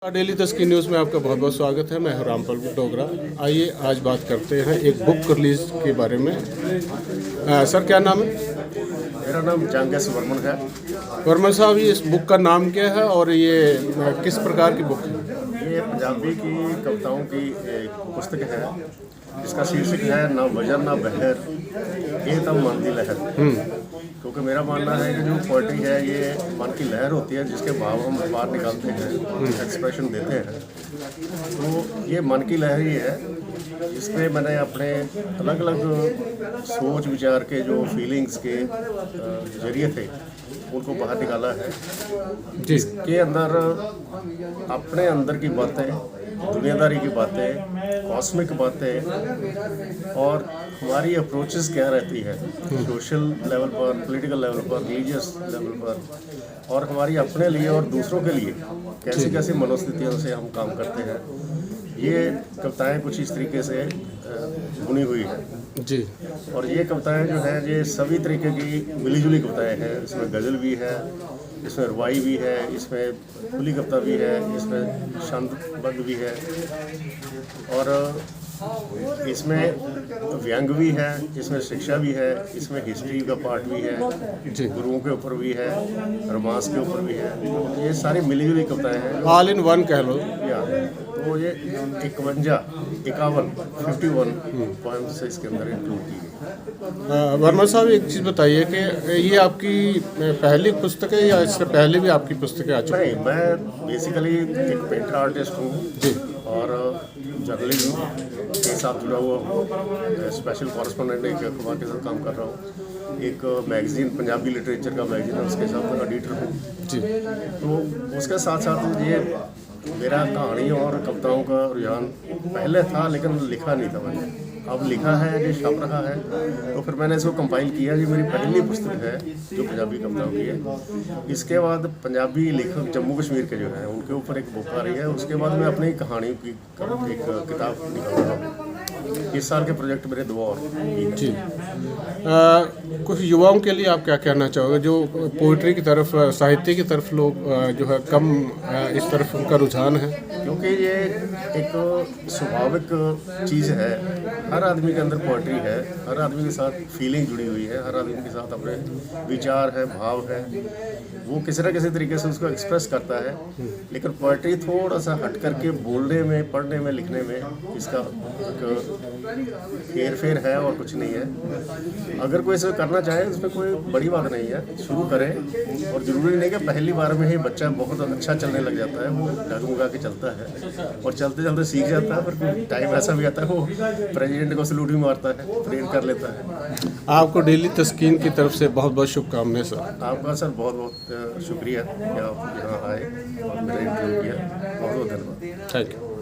Daily Taskeer news में आपका बहुत बहुत स्वागत है। मैं हूं रामपाल डोगरा। आइए आज बात करते हैं एक बुक रिलीज के बारे में। सर क्या नाम है? मेरा नाम जंगेस वर्मन है। वर्मन साहब, ये इस बुक का नाम क्या है और ये किस प्रकार की बुक है? ये पंजाबी की कविताओं की एक पुस्तक है जिसका शीर्षक है ना वजन ना बहर ये तब मन की लहर। क्योंकि मेरा मानना है कि जो पोइट्री है ये मन की लहर होती है जिसके भाव हम बाहर निकालते हैं, एक्सप्रेशन देते हैं। तो ये मन की लहर ही है जिसमें मैंने अपने अलग अलग सोच विचार के जो फीलिंग्स के जरिए थे उनको बाहर निकाला है, जिसके अंदर अपने अंदर की बातें, दुनियादारी की बातें, कॉस्मिक बातें और हमारी अप्रोचेस क्या रहती है सोशल लेवल पर, पॉलिटिकल लेवल पर, रिलीजियस लेवल पर, और हमारी अपने लिए और दूसरों के लिए कैसी कैसी मनोस्थितियों से हम काम करते हैं। ये कविताएं कुछ इस तरीके से बुनी हुई है जी। और ये कविताएं जो हैं ये सभी तरीके की मिली जुली कविताएं हैं। इसमें गज़ल भी है, इसमें रुबाई भी है, इसमें खुली कविता भी है, इसमें छंदबद्ध भी है और इसमें व्यंग भी है, इसमें शिक्षा भी है, इसमें हिस्ट्री का पार्ट भी है, गुरुओं के ऊपर भी है, रोमांस के ऊपर भी है। तो ये सारी मिली जुली कविताएं हैं, ऑल इन वन कह लो। तो ये 51 पोएम्स से इसके अंदर इंक्लूड की गई। वर्मा साहब, एक चीज़ बताइए कि ये आपकी पहली पुस्तक है या इससे पहले भी आपकी पुस्तकें आ चुकी हैं? नहीं, मैं बेसिकली एक पेंटर आर्टिस्ट हूँ जी और जर्नलिज्म के साथ जुड़ा हुआ हूँ। स्पेशल कॉरेस्पॉन्डेंट एक अखबार के साथ काम कर रहा हूँ। एक मैगजीन, पंजाबी लिटरेचर का मैगजीन है, उसके साथ एडिटर हूँ जी। तो उसके साथ साथ ये मेरा कहानी और कविताओं का रुझान पहले था लेकिन लिखा नहीं था मैंने। अब लिखा है, ये छप रहा है, तो फिर मैंने इसको कंपाइल किया। ये मेरी पहली पुस्तक है जो पंजाबी कविताओं की है। इसके बाद पंजाबी लेखक जम्मू कश्मीर के जो हैं उनके ऊपर एक बुक आ रही है। उसके बाद मैं अपनी कहानियों की एक किताब निकाल रहा हूँ। इस साल के प्रोजेक्ट मेरे 2 और जी। कुछ युवाओं के लिए आप क्या कहना चाहोगे जो पोइट्री की तरफ, साहित्य की तरफ लोग जो है कम इस तरफ उनका रुझान है? क्योंकि ये एक स्वाभाविक चीज़ है। हर आदमी के अंदर पोइट्री है, हर आदमी के साथ फीलिंग जुड़ी हुई है, हर आदमी के साथ अपने विचार है, भाव है, वो किसी न किसी तरीके से उसको एक्सप्रेस करता है। लेकिन पोइट्री थोड़ा सा हट करके बोलने में, पढ़ने में, लिखने में इसका हेर फेर है और कुछ नहीं है। अगर कोई इसे करना चाहे उसमें कोई बड़ी बात नहीं है, शुरू करें। और ज़रूरी नहीं कि पहली बार में ही बच्चा बहुत अच्छा चलने लग जाता है, वो डगमगा के चलता है और चलते चलते सीख जाता है। पर टाइम ऐसा भी आता है वो प्रेसिडेंट को सलूट भी मारता है, प्रेयर कर लेता है। आपको डेली तस्कीन की तरफ से बहुत बहुत शुभकामनाएं सर। आपका सर बहुत बहुत शुक्रिया कि आप यहाँ आए और मेरा इंटरव्यू किया। बहुत बहुत धन्यवाद। Thank you.